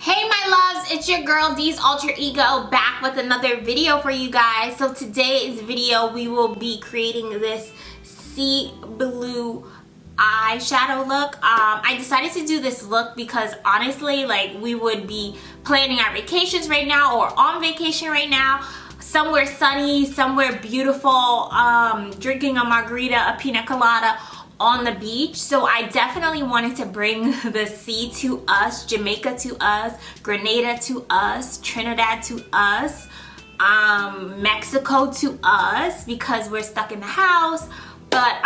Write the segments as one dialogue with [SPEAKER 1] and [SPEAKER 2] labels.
[SPEAKER 1] Hey my loves, it's your girl D's Alter Ego back with another video for you guys. So today's video we will be creating this sea blue eyeshadow look. I decided to do this look because honestly, like, we would be planning our vacations right now or on vacation right now, somewhere sunny, somewhere beautiful, drinking a margarita, a pina colada on the beach. So I definitely wanted to bring the sea to us, Jamaica to us, Grenada to us, Trinidad to us, Mexico to us, because we're stuck in the house. But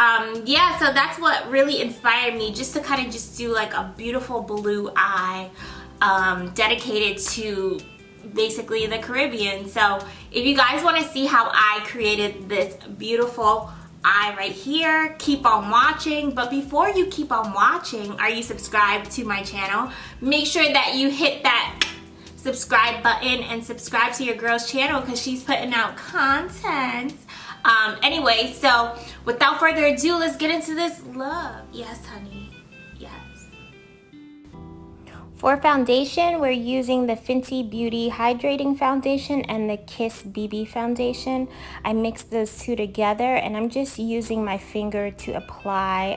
[SPEAKER 1] yeah, so that's what really inspired me, just to kind of just do like a beautiful blue eye dedicated to basically the Caribbean. So if you guys want to see how I created this beautiful eye right here, keep on watching. But before you keep on watching, are you subscribed to my channel? Make sure that you hit that subscribe button and subscribe to your girl's channel because she's putting out content. Anyway, so without further ado, let's get into this look. Yes, honey. Yes. For foundation, we're using the Fenty Beauty Hydrating Foundation and the Kiss BB Foundation. I mixed those two together and I'm just using my finger to apply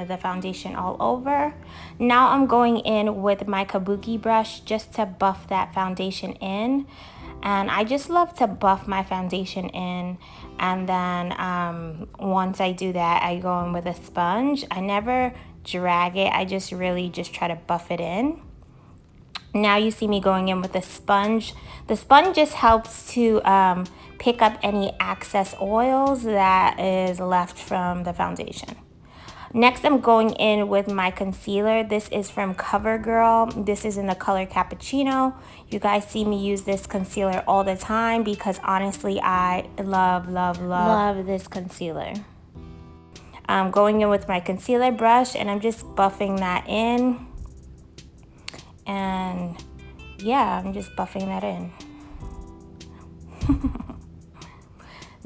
[SPEAKER 1] the foundation all over. Now I'm going in with my kabuki brush just to buff that foundation in. And I just love to buff my foundation in, and then once I do that, I go in with a sponge. I never drag it, I just really just try to buff it in. Now you see me going in with a sponge. The sponge just helps to pick up any excess oils that is left from the foundation. Next, I'm going in with my concealer. This is from CoverGirl. This is in the color Cappuccino. You guys see me use this concealer all the time because honestly, I love this concealer. I'm going in with my concealer brush and I'm just buffing that in. And yeah, I'm just buffing that in.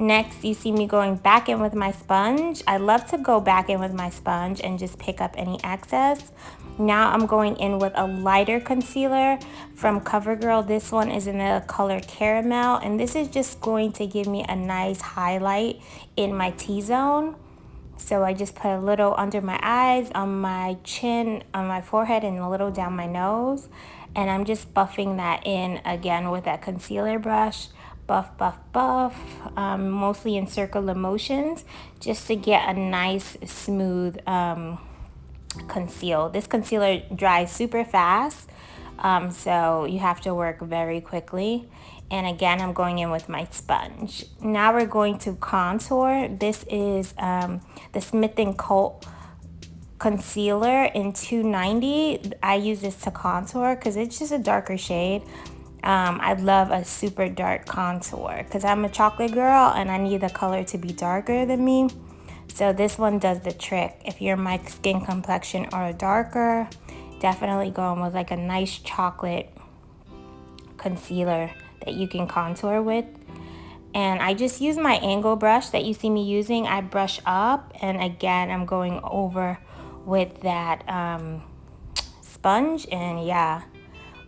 [SPEAKER 1] Next, you see me going back in with my sponge. I love to go back in with my sponge and just pick up any excess. Now I'm going in with a lighter concealer from CoverGirl. This one is in the color Caramel, and this is just going to give me a nice highlight in my T-zone. So I just put a little under my eyes, on my chin, on my forehead, and a little down my nose. And I'm just buffing that in again with that concealer brush. Buff, buff, buff, mostly in circular motions, just to get a nice smooth conceal. This concealer dries super fast, so you have to work very quickly. And again, I'm going in with my sponge. Now we're going to contour. This is the Smith & Co. concealer in 290. I use this to contour because it's just a darker shade. I love a super dark contour because I'm a chocolate girl and I need the color to be darker than me. So this one does the trick. If you're my skin complexion or darker, definitely going with like a nice chocolate concealer that you can contour with. And I just use my angle brush that you see me using. I brush up, and again, I'm going over with that sponge, and yeah,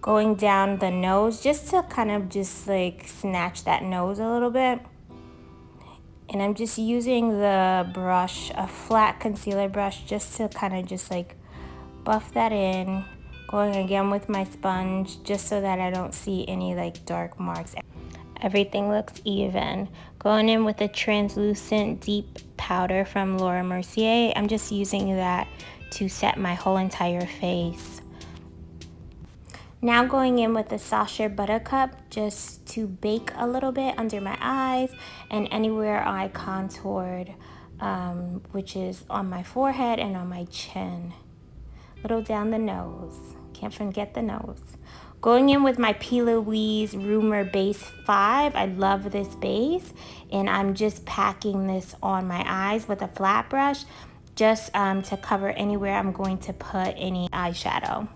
[SPEAKER 1] going down the nose just to kind of just like snatch that nose a little bit. And I'm just using the brush, a flat concealer brush, just to kind of just like buff that in. Going again with my sponge just so that I don't see any like dark marks. Everything looks even. Going in with a translucent deep powder from Laura Mercier. I'm just using that to set my whole entire face. Now going in with the Sacha Buttercup just to bake a little bit under my eyes and anywhere I contoured, which is on my forehead and on my chin. Little down the nose. Can't forget the nose. Going in with my P. Louise Rumor Base 5. I love this base, and I'm just packing this on my eyes with a flat brush just to cover anywhere I'm going to put any eyeshadow.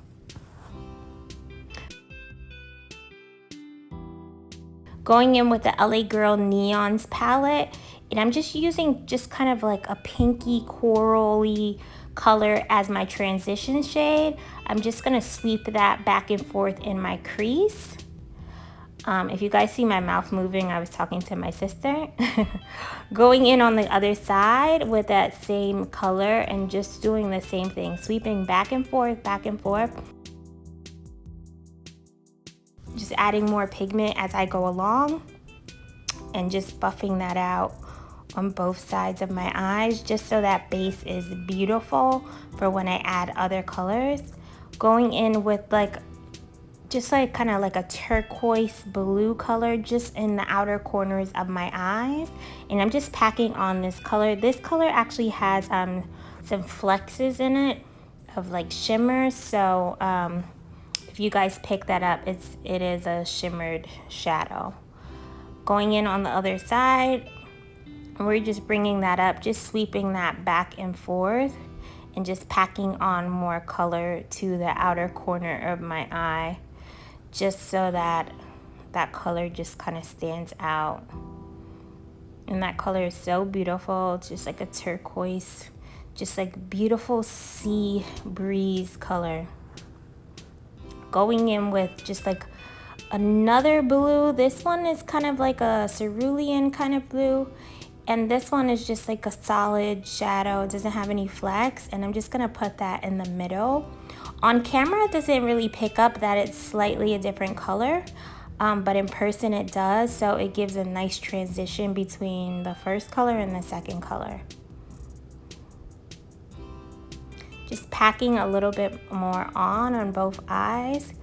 [SPEAKER 1] Going in with the LA Girl Neons palette, and I'm just using just kind of like a pinky corally color as my transition shade, I'm just gonna sweep that back and forth in my crease. If you guys see my mouth moving, I was talking to my sister. Going in on the other side with that same color and just doing the same thing, sweeping back and forth, just adding more pigment as I go along and just buffing that out on both sides of my eyes, just so that base is beautiful for when I add other colors. Going in with just kind of like a turquoise blue color just in the outer corners of my eyes, and I'm just packing on this color. This color actually has some flexes in it of like shimmers, so if you guys pick that up, it is a shimmered shadow. Going in on the other side, we're just bringing that up, just sweeping that back and forth and just packing on more color to the outer corner of my eye, just so that that color just kind of stands out. And that color is so beautiful. It's just like a turquoise, just like beautiful sea breeze color. Going in with just like another blue. This one is kind of like a cerulean kind of blue, and this one is just like a solid shadow. It doesn't have any flecks, and I'm just gonna put that in the middle. On camera, it doesn't really pick up that it's slightly a different color, but in person it does, so it gives a nice transition between the first color and the second color. Just packing a little bit more on both eyes.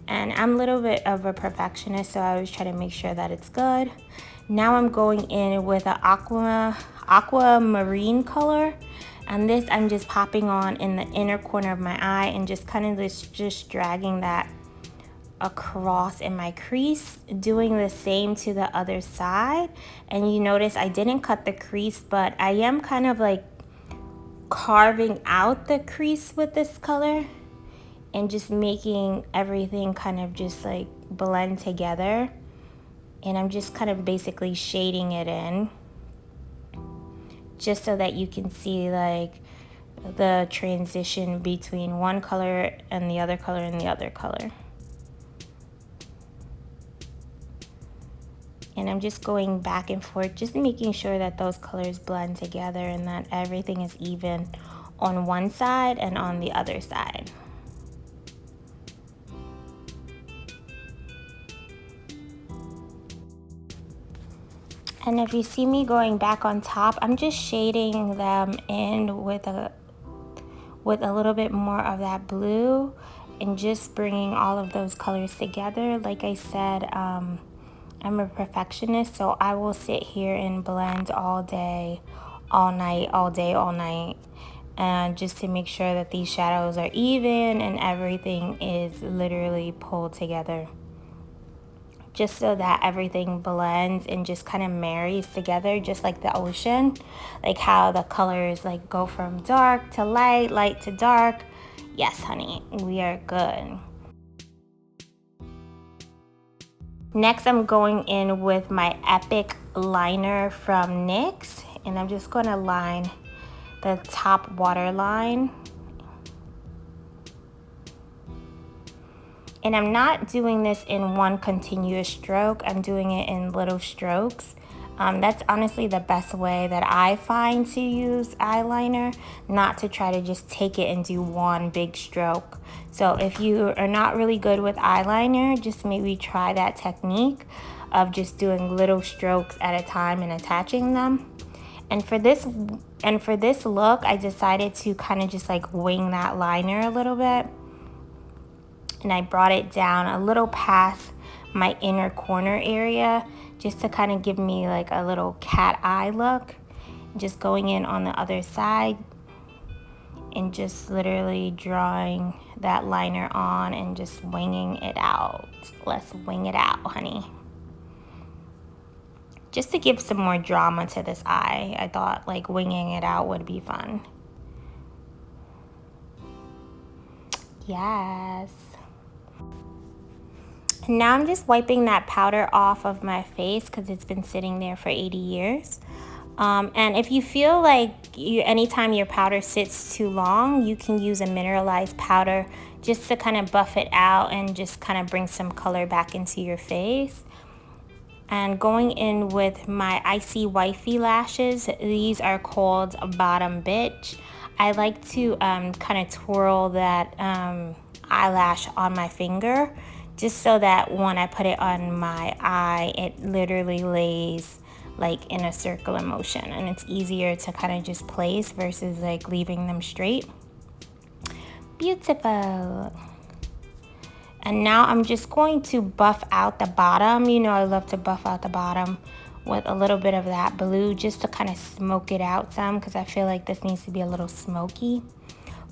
[SPEAKER 1] And I'm a little bit of a perfectionist, so I always try to make sure that it's good. Now I'm going in with an aquamarine color, and this I'm just popping on in the inner corner of my eye and just kind of just dragging that across in my crease, doing the same to the other side. And you notice I didn't cut the crease, but I am kind of like carving out the crease with this color and just making everything kind of just like blend together. And I'm just kind of basically shading it in, just so that you can see like the transition between one color and the other color and the other color. And I'm just going back and forth, just making sure that those colors blend together and that everything is even on one side and on the other side. And if you see me going back on top, I'm just shading them in with a little bit more of that blue and just bringing all of those colors together. Like I said, I'm a perfectionist, so I will sit here and blend all day, all night, all day, all night, and just to make sure that these shadows are even and everything is literally pulled together, just so that everything blends and just kind of marries together, just like the ocean, like how the colors like go from dark to light, light to dark. Yes, honey, we are good. Next, I'm going in with my Epic liner from NYX, and I'm just going to line the top waterline. And I'm not doing this in one continuous stroke. I'm doing it in little strokes. That's honestly the best way that I find to use eyeliner, not to try to just take it and do one big stroke. So if you are not really good with eyeliner, just maybe try that technique of just doing little strokes at a time and attaching them. And for this look, I decided to kind of just like wing that liner a little bit. And I brought it down a little past my inner corner area, just to kind of give me like a little cat eye look. Just going in on the other side and just literally drawing that liner on and just winging it out. Let's wing it out, honey. Just to give some more drama to this eye, I thought like winging it out would be fun. Yes. And now I'm just wiping that powder off of my face because it's been sitting there for 80 years. And if you feel like anytime your powder sits too long, you can use a mineralized powder just to kind of buff it out and just kind of bring some color back into your face. And going in with my Icy Wifey lashes, these are called Bottom Bitch. I like to kind of twirl that eyelash on my finger, just so that when I put it on my eye, it literally lays like in a circular motion, and it's easier to kind of just place versus like leaving them straight. Beautiful. And now I'm just going to buff out the bottom. You know, I love to buff out the bottom with a little bit of that blue just to kind of smoke it out some, because I feel like this needs to be a little smoky.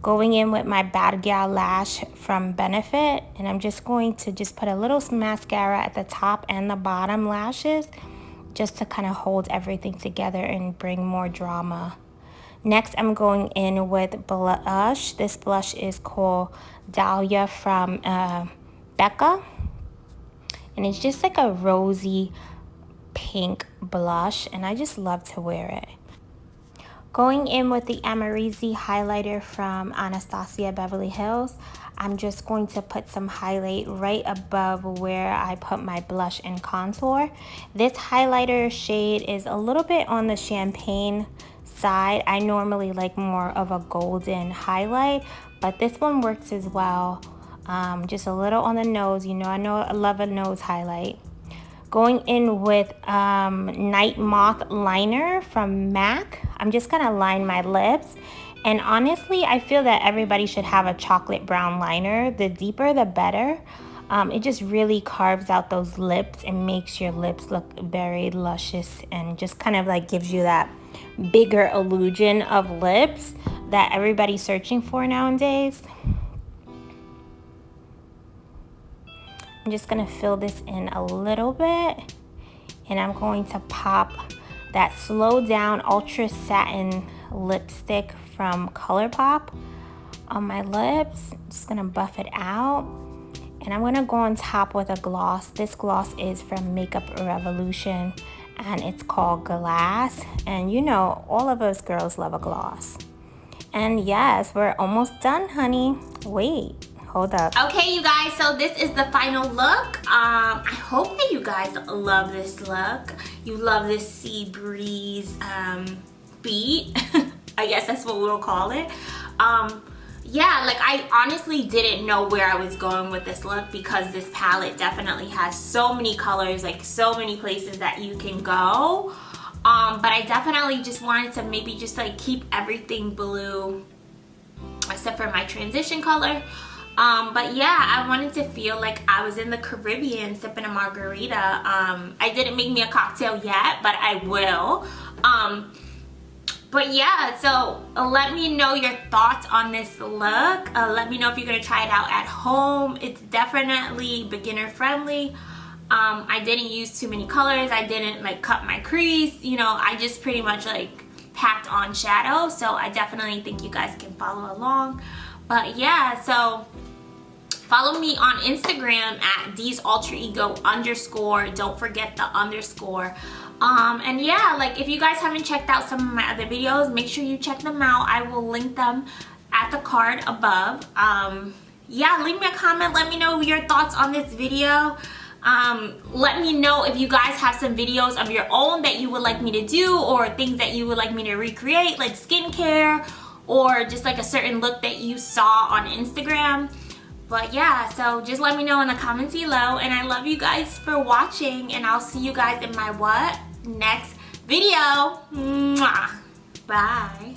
[SPEAKER 1] Going in with my Bad Gal Lash from Benefit, and I'm just going to just put a little mascara at the top and the bottom lashes just to kind of hold everything together and bring more drama. Next, I'm going in with blush. This blush is called Dahlia from Becca, and it's just like a rosy pink blush, and I just love to wear it. Going in with the Amarizi highlighter from Anastasia Beverly Hills, I'm just going to put some highlight right above where I put my blush and contour. This highlighter shade is a little bit on the champagne side. I normally like more of a golden highlight, but this one works as well. Just a little on the nose. You know, I love a nose highlight. Going in with Night Moth liner from MAC. I'm just gonna line my lips. And honestly, I feel that everybody should have a chocolate brown liner. The deeper, the better. It just really carves out those lips and makes your lips look very luscious, and just kind of like gives you that bigger illusion of lips that everybody's searching for nowadays. I'm just gonna fill this in a little bit, and I'm going to pop that Slow Down Ultra Satin lipstick from ColourPop on my lips. Just gonna buff it out, and I'm gonna go on top with a gloss. This gloss is from Makeup Revolution, and it's called Glass. And you know, all of us girls love a gloss. And yes, we're almost done, honey. Wait. Hold up. Okay, you guys, so this is the final look. I hope that you guys love this look. You love this sea breeze beat. I guess that's what we'll call it. Yeah, like I honestly didn't know where I was going with this look, because this palette definitely has so many colors, like so many places that you can go. But I definitely just wanted to maybe just like keep everything blue except for my transition color. But yeah, I wanted to feel like I was in the Caribbean sipping a margarita. I didn't make me a cocktail yet, but I will. But yeah, so let me know your thoughts on this look. Let me know if you're gonna try it out at home. It's definitely beginner friendly. I didn't use too many colors. I didn't like cut my crease. You know, I just pretty much like packed on shadow. So I definitely think you guys can follow along. But yeah, so follow me on Instagram at DeeZAlterEgo_. Don't forget the underscore. And yeah, like if you guys haven't checked out some of my other videos, make sure you check them out. I will link them at the card above. Yeah, leave me a comment. Let me know your thoughts on this video. Let me know if you guys have some videos of your own that you would like me to do, or things that you would like me to recreate, like skincare, or just like a certain look that you saw on Instagram. But yeah, so just let me know in the comments below, and I love you guys for watching, and I'll see you guys in my next video. Mwah. Bye.